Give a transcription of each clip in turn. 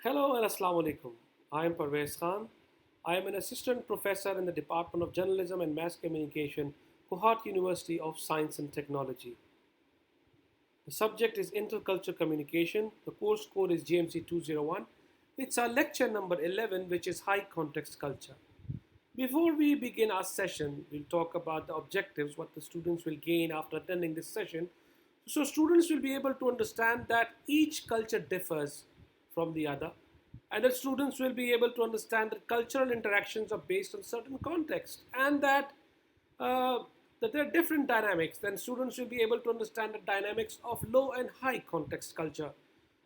Hello and Assalamu alaikum. I am Parvez Khan. I am an assistant professor in the Department of Journalism and Mass Communication, Kohat University of Science and Technology. The subject is Intercultural Communication. The course code is GMC 201. It's our lecture number 11, which is High Context Culture. Before we begin our session, we'll talk about the objectives, what the students will gain after attending this session. So, students will be able to understand that each culture differs from the other, and that students will be able to understand that cultural interactions are based on certain context, and uh, that there are different dynamics. Then, students will be able to understand the dynamics of low and high context culture.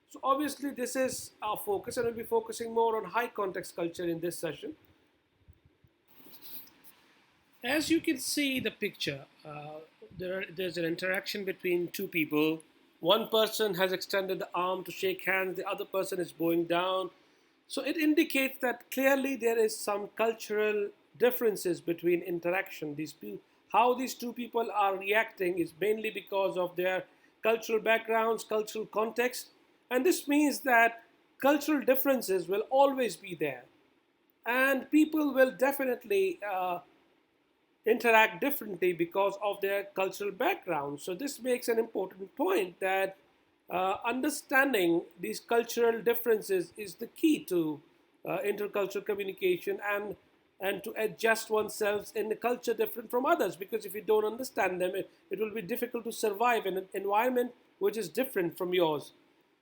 So, obviously, this is our focus, and we'll be focusing more on high context culture in this session. As you can see the picture, there's an interaction between two people. One person has extended the arm to shake hands, the other person is bowing down. So it indicates that clearly there is some cultural differences between interaction. How these two people are reacting is mainly because of their cultural backgrounds, cultural context, and this means that cultural differences will always be there, and people will definitely interact differently because of their cultural background. So this makes an important point that understanding these cultural differences is the key to intercultural communication and to adjust oneself in a culture different from others, because if you don't understand them, it will be difficult to survive in an environment which is different from yours.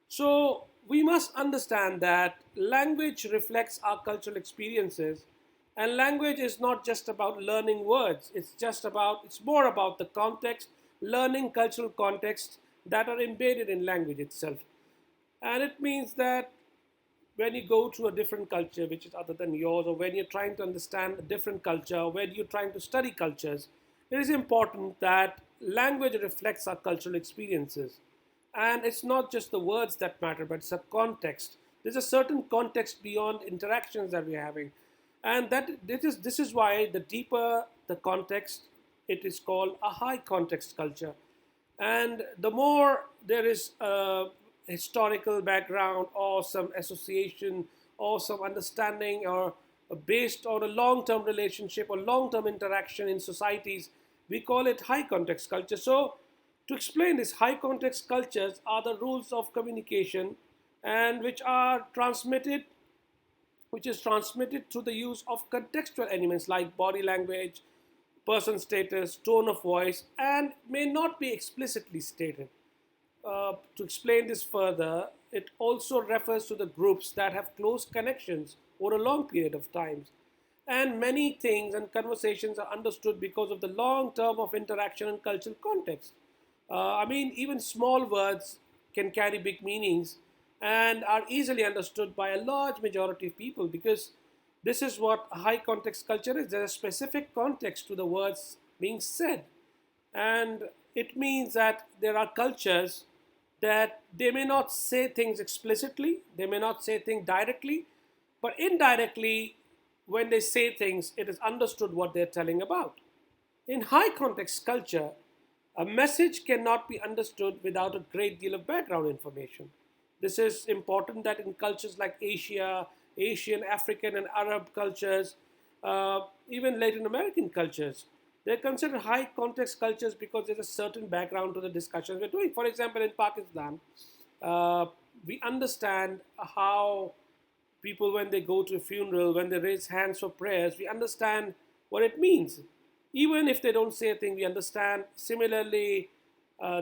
So we must understand that language reflects our cultural experiences, and language is not just about learning words. It's more about the context, learning cultural contexts that are embedded in language itself. And it means that when you go to a different culture which is other than yours, or when you're trying to understand a different culture, or when you're trying to study cultures, it is important that language reflects our cultural experiences. And it's not just the words that matter, but it's a context. There's a certain context beyond interactions that we're having. And this is why the deeper the context, it is called a high context culture. And the more there is a historical background or some association or some understanding, or based on a long term relationship or long term interaction in societies, we call it high context culture. So, to explain this, high context cultures are the rules of communication and which is transmitted through the use of contextual elements like body language, person status, tone of voice, and may not be explicitly stated. To explain this further, it also refers to the groups that have close connections over a long period of time. And many things and conversations are understood because of the long term of interaction and cultural context. Even small words can carry big meanings and are easily understood by a large majority of people, because this is what high context culture is. There's a specific context to the words being said. And it means that there are cultures that they may not say things explicitly, they may not say things directly, but indirectly, when they say things, it is understood what they're telling about. In high context culture, a message cannot be understood without a great deal of background information. This is important that in cultures like Asia, Asian, African, and Arab cultures, even Latin American cultures, they're considered high context cultures because there's a certain background to the discussions we're doing. For example, in Pakistan, uh, we understand how people, when they go to a funeral, when they raise hands for prayers, we understand what it means. Even if they don't say a thing, we understand. Similarly,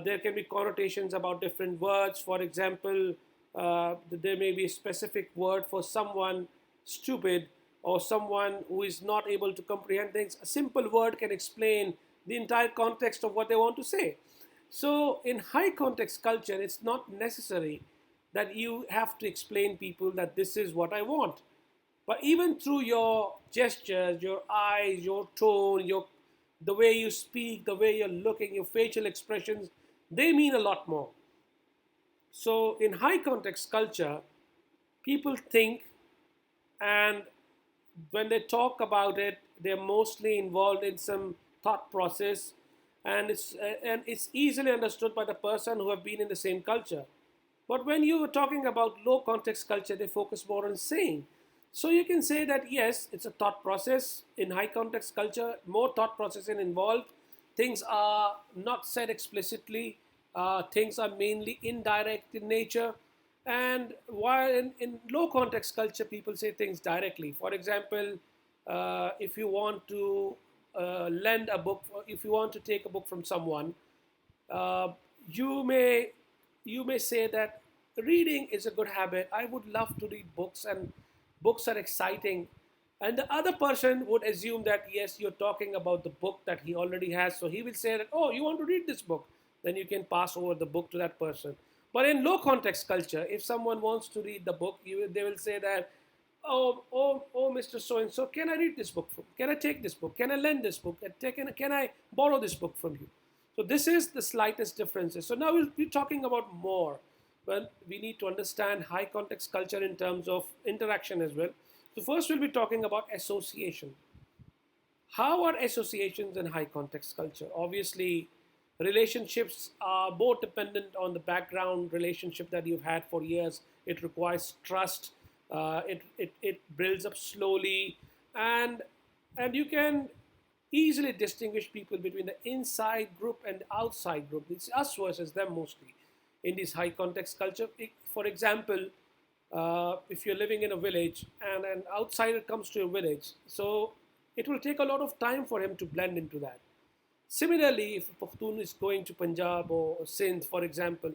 there can be connotations about different words. For example, there may be a specific word for someone stupid or someone who is not able to comprehend things. A simple word can explain the entire context of what they want to say. So, in high context culture, it's not necessary that you have to explain people that this is what I want. But even through your gestures, your eyes, your tone, the way you speak, the way you're looking, your facial expressions, they mean a lot more. So in high context culture, people think, and when they talk about it, they're mostly involved in some thought process, and it's easily understood by the person who have been in the same culture. But when you were talking about low context culture, they focus more on saying. So you can say that yes, it's a thought process. In high context culture, more thought processing involved. Things are not said explicitly. Things are mainly indirect in nature. And while in low context culture, people say things directly. For example, if you want to lend a book, if you want to take a book from someone, uh, you may you may say that reading is a good habit. I would love to read books, and books are exciting. And the other person would assume that yes, you're talking about the book that he already has. So he will say that, oh, you want to read this book? Then you can pass over the book to that person. But in low context culture, if someone wants to read the book, they will say that, oh, Mr. So and so, can I read this book? Can I take this book? Can I lend this book? Can I borrow this book from you? So this is the slightest differences. So now we'll be talking about more. Well, we need to understand high context culture in terms of interaction as well. So first we'll be talking about association. How are associations in high context culture? Obviously, relationships are more dependent on the background relationship that you've had for years. It requires trust. It builds up slowly, and you can easily distinguish people between the inside group and the outside group. It's us versus them mostly in this high context culture. For example, if you're living in a village and an outsider comes to your village, so it will take a lot of time for him to blend into that. Similarly, if a Pakhtun is going to Punjab or Sindh, for example,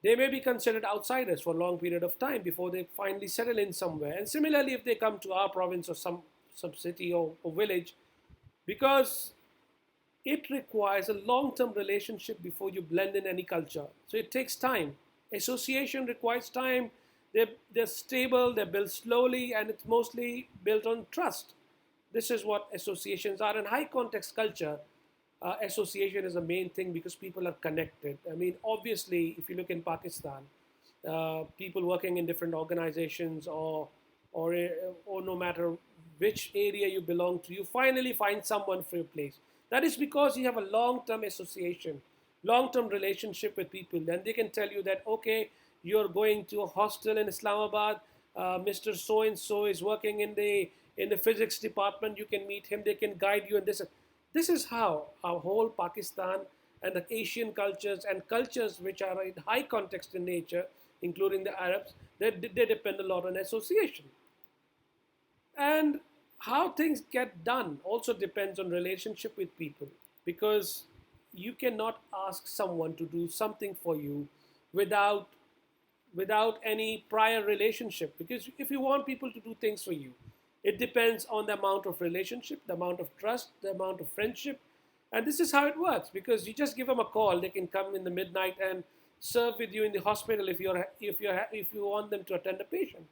they may be considered outsiders for a long period of time before they finally settle in somewhere. And similarly, if they come to our province or some city or village, because it requires a long-term relationship before you blend in any culture. So it takes time. Association requires time. They're stable, they're built slowly, and it's mostly built on trust. This is what associations are. In high context culture, association is a main thing because people are connected. I mean, obviously, if you look in Pakistan, people working in different organizations or or no matter which area you belong to, you finally find someone for your place. That is because you have a long-term association, long-term relationship with people. Then they can tell you that, okay, you're going to a hostel in Islamabad. Mr. So and so is working in the physics department. You can meet him. They can guide you. And this is how our whole Pakistan and the Asian cultures and cultures which are in high context in nature, including the Arabs, they depend a lot on association. And how things get done also depends on relationship with people, because you cannot ask someone to do something for you without any prior relationship. Because if you want people to do things for you, it depends on the amount of relationship, the amount of trust, the amount of friendship. And this is how it works, because you just give them a call, they can come in the midnight and serve with you in the hospital if you want them to attend a patient.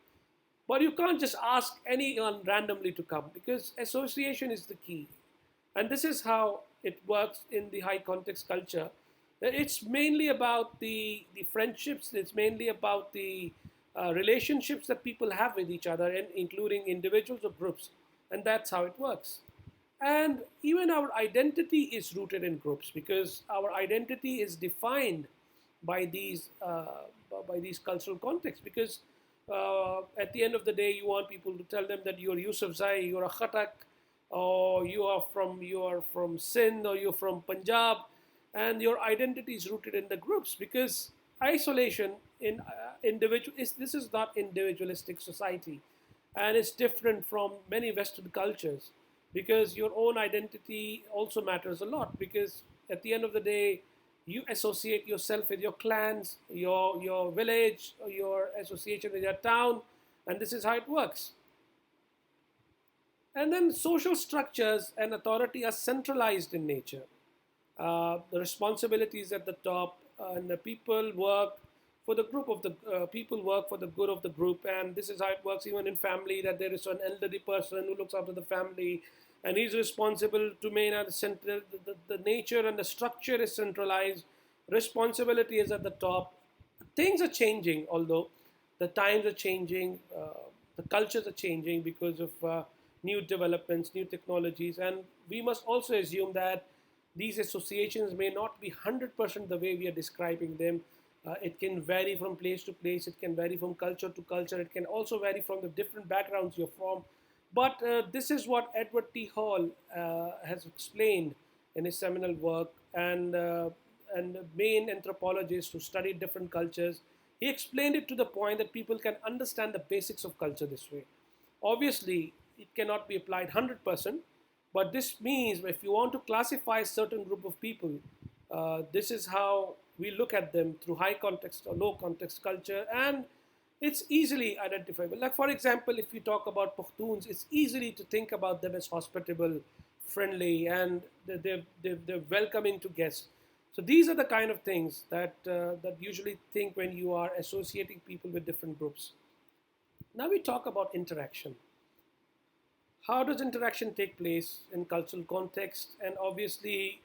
But you can't just ask anyone randomly to come, because association is the key. And this is how it works in the high context culture. It's mainly about the friendships, it's mainly about the relationships that people have with each other, and including individuals or groups. And that's how it works. And even our identity is rooted in groups, because our identity is defined by these cultural contexts. Because at the end of the day, you want people to tell them that you're Yusuf Zai, you're a Khatak, or you are from Sindh, or you're from Punjab, and your identity is rooted in the groups. Because isolation in individual is this is not individualistic society, and it's different from many Western cultures, because your own identity also matters a lot. Because at the end of the day, you associate yourself with your clans, your village, or your association with your town, and this is how it works. And then social structures and authority are centralized in nature. The responsibilities at the top, and the people work for the group of the people work for the good of the group. And this is how it works even in family, that there is an elderly person who looks after the family, and he's responsible to maintain the center. The nature and the structure is centralized. Responsibility is at the top. Things are changing, although the times are changing, the cultures are changing because of new developments, new technologies, and we must also assume that these associations may not be 100% the way we are describing them. It can vary from place to place. It can vary from culture to culture. It can also vary from the different backgrounds you're from. But this is what Edward T. Hall has explained in his seminal work, and the main anthropologist who studied different cultures. He explained it to the point that people can understand the basics of culture this way. Obviously, it cannot be applied 100%, but this means if you want to classify a certain group of people, this is how we look at them through high context or low context culture, and it's easily identifiable. Like, for example, if you talk about Pashtuns, it's easily to think about them as hospitable, friendly, and they're welcoming to guests. So these are the kind of things that usually think when you are associating people with different groups. Now we talk about interaction. How does interaction take place in cultural context? And obviously,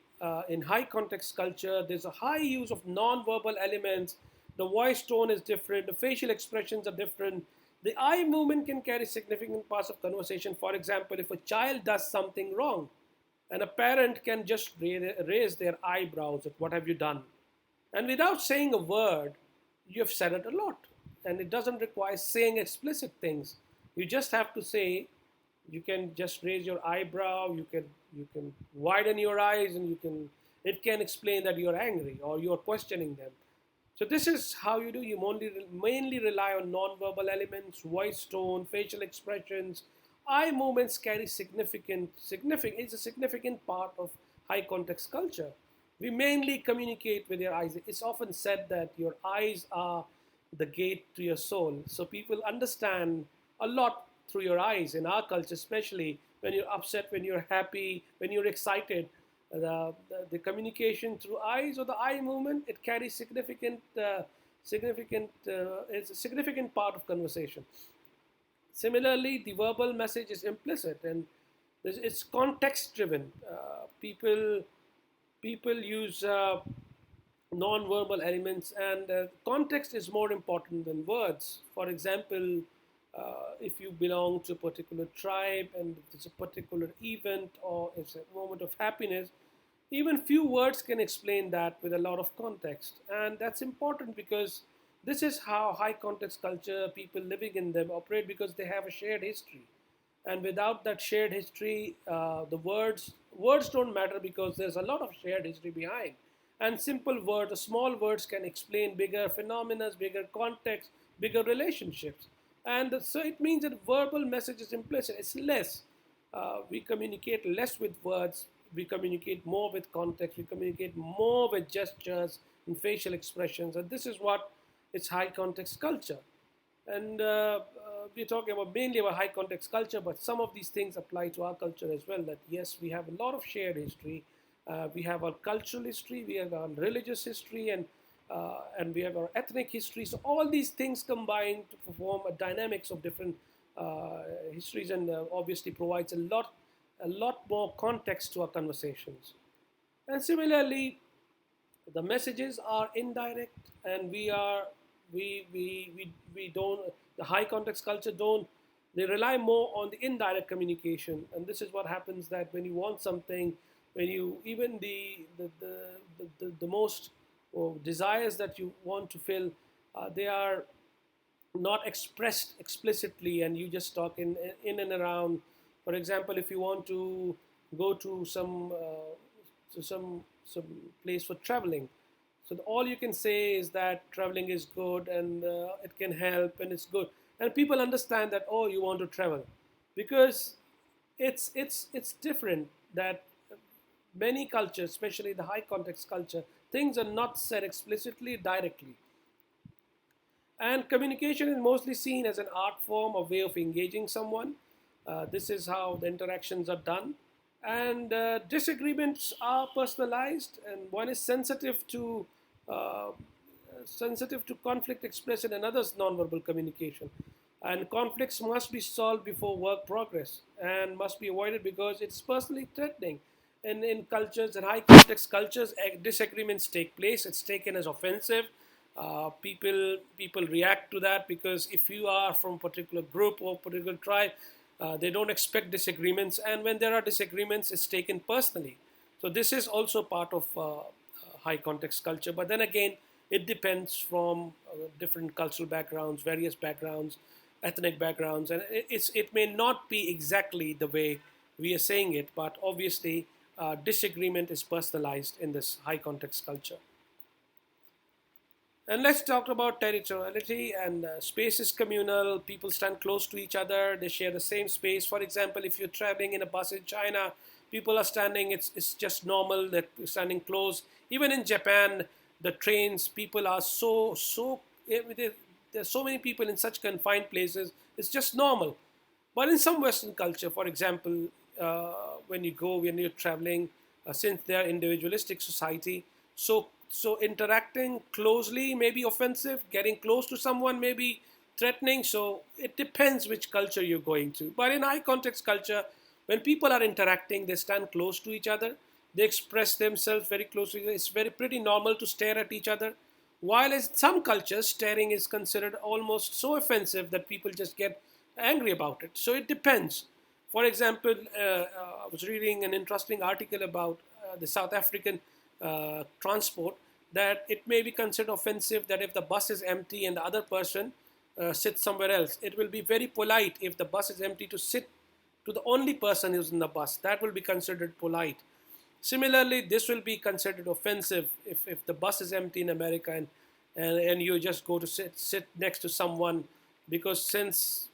in high context culture, there's a high use of non-verbal elements. The voice tone is different, the facial expressions are different. The eye movement can carry significant parts of conversation. For example, if a child does something wrong, and a parent can just raise their eyebrows at what have you done. And without saying a word, you have said it a lot. And it doesn't require saying explicit things. You just have to say, you can just raise your eyebrow, you can widen your eyes, and it can explain that you're angry or you're questioning them. So this is how you do. You mainly rely on non-verbal elements, voice tone, facial expressions. Eye movements carry significant. It's a significant part of high context culture. We mainly communicate with your eyes. It's often said that your eyes are the gate to your soul. So people understand a lot through your eyes in our culture, especially when you're upset, when you're happy, when you're excited. The communication through eyes or the eye movement, it carries it's a significant part of conversation. Similarly, the verbal message is implicit and it's context driven. People use non-verbal elements, and context is more important than words. For example, if you belong to a particular tribe and it's a particular event or it's a moment of happiness, even few words can explain that with a lot of context. And that's important because this is how high context culture, people living in them, operate, because they have a shared history. And without that shared history, the words don't matter because there's a lot of shared history behind. And simple words, small words can explain bigger phenomena, bigger context, bigger relationships. And so it means that verbal message is implicit. It's less. We communicate less with words. We communicate more with context. We communicate more with gestures and facial expressions. And this is what it's high context culture. And we're talking about mainly about high context culture, but some of these things apply to our culture as well. That yes, we have a lot of shared history. We have our cultural history, we have our religious history, and we have our ethnic history. So all these things combine to form a dynamics of different histories, and obviously provides a lot more context to our conversations. And similarly, the messages are indirect, and we don't, the high context culture don't, they rely more on the indirect communication. And this is what happens, that when you want something, when you even the most desires that you want to fill, they are not expressed explicitly, and you just talk in and around. For example, if you want to go to some place for traveling, so all you can say is that traveling is good, and it can help and it's good, and people understand that, oh, you want to travel, because it's different that many cultures, especially the high context culture, things are not said explicitly directly. And communication is mostly seen as an art form or way of engaging someone. This is how the interactions are done. And disagreements are personalized, and one is uh, sensitive to conflict expressed in another's nonverbal communication. And conflicts must be solved before work progress, and must be avoided because it's personally threatening. And in cultures, in high context cultures, disagreements take place. It's taken as offensive. People react to that, because if you are from a particular group or particular tribe, they don't expect disagreements, and when there are disagreements, it's taken personally. So this is also part of high context culture. But then again, It depends from different cultural backgrounds, various backgrounds, ethnic backgrounds, and it may not be exactly the way we are saying it, but obviously disagreement is personalized in this high context culture. And let's talk about territoriality. And space is communal. People stand close to each other. They share the same space. For example, if you're traveling in a bus in China, people are standing. It's just normal that standing close. Even in Japan, the trains, people are there's so many people in such confined places. It's just normal. But in some Western culture, for example, when you're traveling, since they are individualistic society, so interacting closely may be offensive. Getting close to someone may be threatening. So it depends which culture you're going to. But in high context culture, when people are interacting, they stand close to each other. They express themselves very closely. It's very pretty normal to stare at each other. While in some cultures, staring is considered almost so offensive that people just get angry about it. So it depends. For example, I was reading an interesting article about the South African transport, that it may be considered offensive that if the bus is empty and the other person sits somewhere else, it will be very polite if the bus is empty to sit to the only person who's in the bus. That will be considered polite. Similarly, this will be considered offensive if the bus is empty in America, and you just go to sit next to someone, because since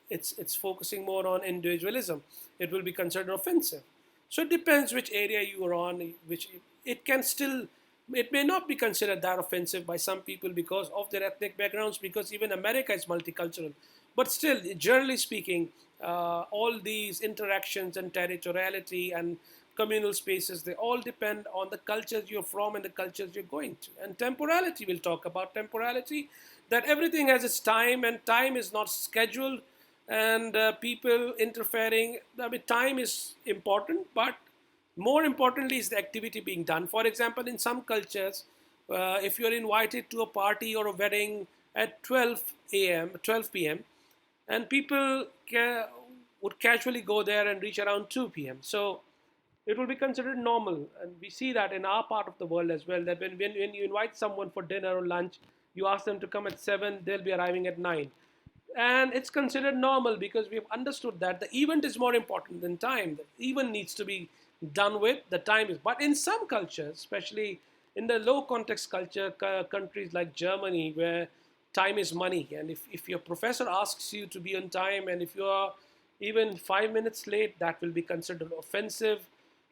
it's focusing more on individualism, it will be considered offensive. So it depends which area you are on, which it can still, it may not be considered that offensive by some people because of their ethnic backgrounds, because even America is multicultural. But still, generally speaking, all these interactions and territoriality and communal spaces, they all depend on the cultures you're from and the cultures you're going to. And temporality, we'll talk about temporality, that everything has its time and time is not scheduled, and people interfering. I mean, time is important, but more importantly is the activity being done. For example, in some cultures, if you're invited to a party or a wedding at 12 p.m., and people would casually go there and reach around 2 p.m. So it will be considered normal. And we see that in our part of the world as well, that when you invite someone for dinner or lunch, you ask them to come at 7, they'll be arriving at 9. And it's considered normal because we've understood that the event is more important than time. The event needs to be done with, the time is. But in some cultures, especially in the low context culture, countries like Germany, where time is money, and if your professor asks you to be on time, and if you are even 5 minutes late, that will be considered offensive.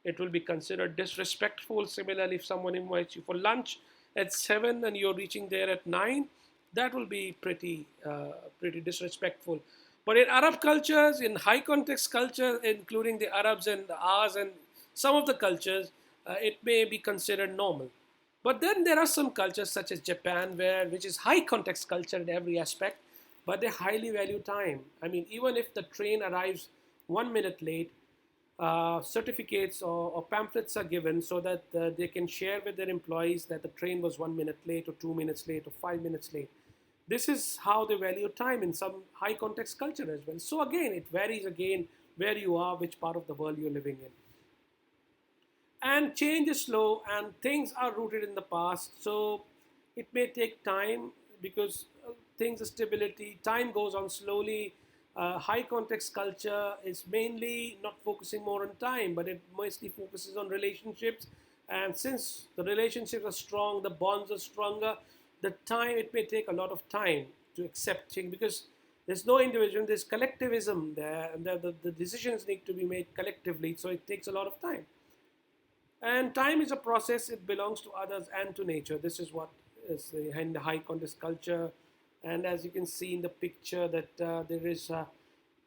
It will be considered disrespectful. Similarly, if someone invites you for lunch at 7 and you're reaching there at 9, that will be pretty disrespectful. But in Arab cultures, in high context culture, including the Arabs and ours and some of the cultures, it may be considered normal. But then there are some cultures such as Japan, which is high context culture in every aspect, but they highly value time. I mean, even if the train arrives 1 minute late, certificates or pamphlets are given so that they can share with their employees that the train was 1 minute late or 2 minutes late or 5 minutes late. This is how they value time in some high context culture as well. So again, it varies again where you are, which part of the world you're living in. And change is slow and things are rooted in the past. So it may take time because things are stability. Time goes on slowly. High context culture is mainly not focusing more on time, but it mostly focuses on relationships. And since the relationships are strong, the bonds are stronger, the time, it may take a lot of time to accept change because there's no individual, there's collectivism there, and the decisions need to be made collectively, so it takes a lot of time. And time is a process, it belongs to others and to nature. This is what is in the high context culture. And as you can see in the picture, that there is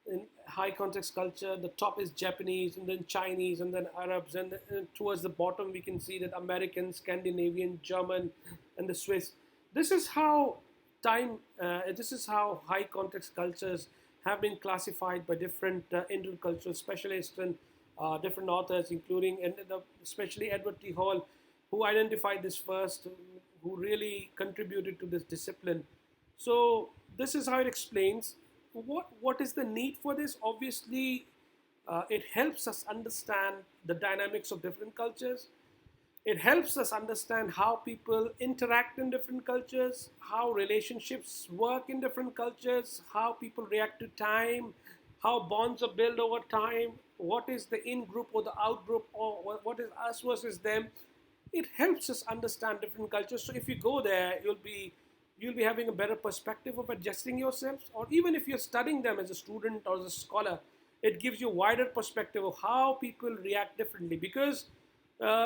in high context culture, the top is Japanese, and then Chinese, and then Arabs, and towards the bottom we can see that American, Scandinavian, German, and the Swiss. This is how this is how high context cultures have been classified by different intercultural specialists and different authors, including and especially Edward T. Hall, who identified this first, who really contributed to this discipline. So this is how it explains what is the need for this. Obviously, it helps us understand the dynamics of different cultures. It helps us understand how people interact in different cultures, how relationships work in different cultures, how people react to time, how bonds are built over time, what is the in group or the out group, or what is us versus them. It helps us understand different cultures. So if you go there, you'll be having a better perspective of adjusting yourselves, or even if you're studying them as a student or as a scholar, it gives you a wider perspective of how people react differently. Because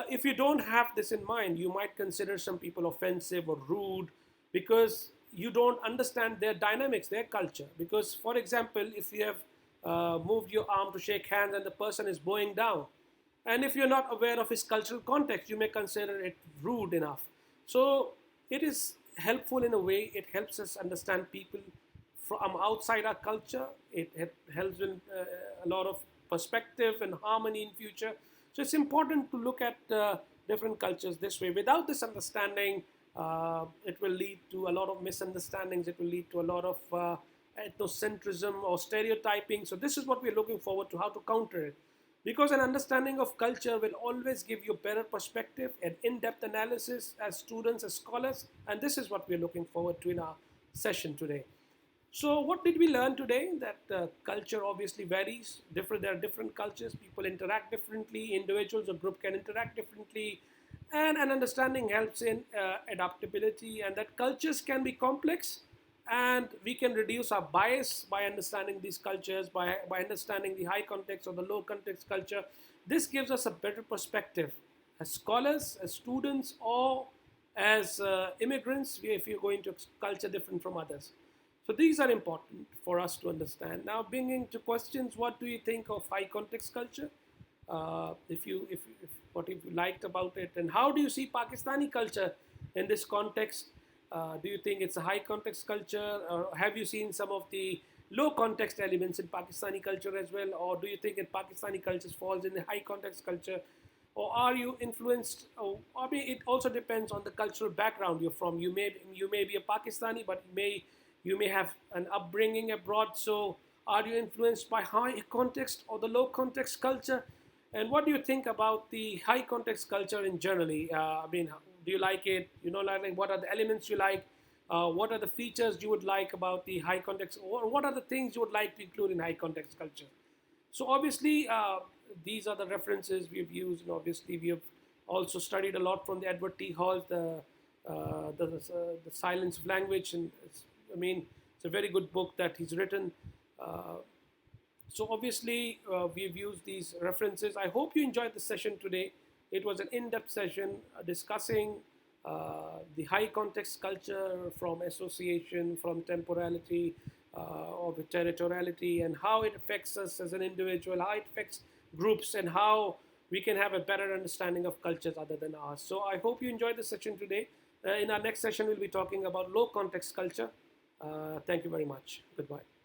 if you don't have this in mind, you might consider some people offensive or rude because you don't understand their dynamics, their culture. Because, for example, if you have moved your arm to shake hands and the person is bowing down, and if you're not aware of his cultural context, you may consider it rude enough. So it is helpful in a way. It helps us understand people from outside our culture. It helps in a lot of perspective and harmony in future. So it's important to look at different cultures this way. Without this understanding, it will lead to a lot of misunderstandings. It will lead to a lot of ethnocentrism or stereotyping. So this is what we're looking forward to, how to counter it. Because an understanding of culture will always give you better perspective and in-depth analysis as students, as scholars, and this is what we're looking forward to in our session today. So what did we learn today? That culture obviously varies. There are different cultures. People interact differently. Individuals or group can interact differently. And an understanding helps in adaptability, and that cultures can be complex, and we can reduce our bias by understanding these cultures, by understanding the high context or the low context culture. This gives us a better perspective as scholars, as students, or as immigrants if you're going to culture different from others. So these are important for us to understand. Now, bringing to questions, what do you think of high context culture? If what have you liked about it, and how do you see Pakistani culture in this context? Do you think it's a high context culture, or have you seen some of the low context elements in Pakistani culture as well, or do you think that Pakistani culture falls in the high context culture, or are you influenced? I mean, it also depends on the cultural background you're from. You may be a Pakistani, but you may have an upbringing abroad. So, are you influenced by high context or the low context culture? And what do you think about the high context culture in generally? I mean, do you like it? Like what are the elements you like? What are the features you would like about the high context, or what are the things you would like to include in high context culture? So obviously, these are the references we've used, and obviously we have also studied a lot from the Edward T. Hall, the Silence of Language, and it's a very good book that he's written. Uh, so obviously, we've used these references. I hope you enjoyed the session today. It was an in-depth session discussing the high context culture from association, from temporality, or the territoriality, and how it affects us as an individual, how it affects groups, and how we can have a better understanding of cultures other than ours. So I hope you enjoyed the session today. In our next session, we'll be talking about low context culture. Thank you very much. Goodbye.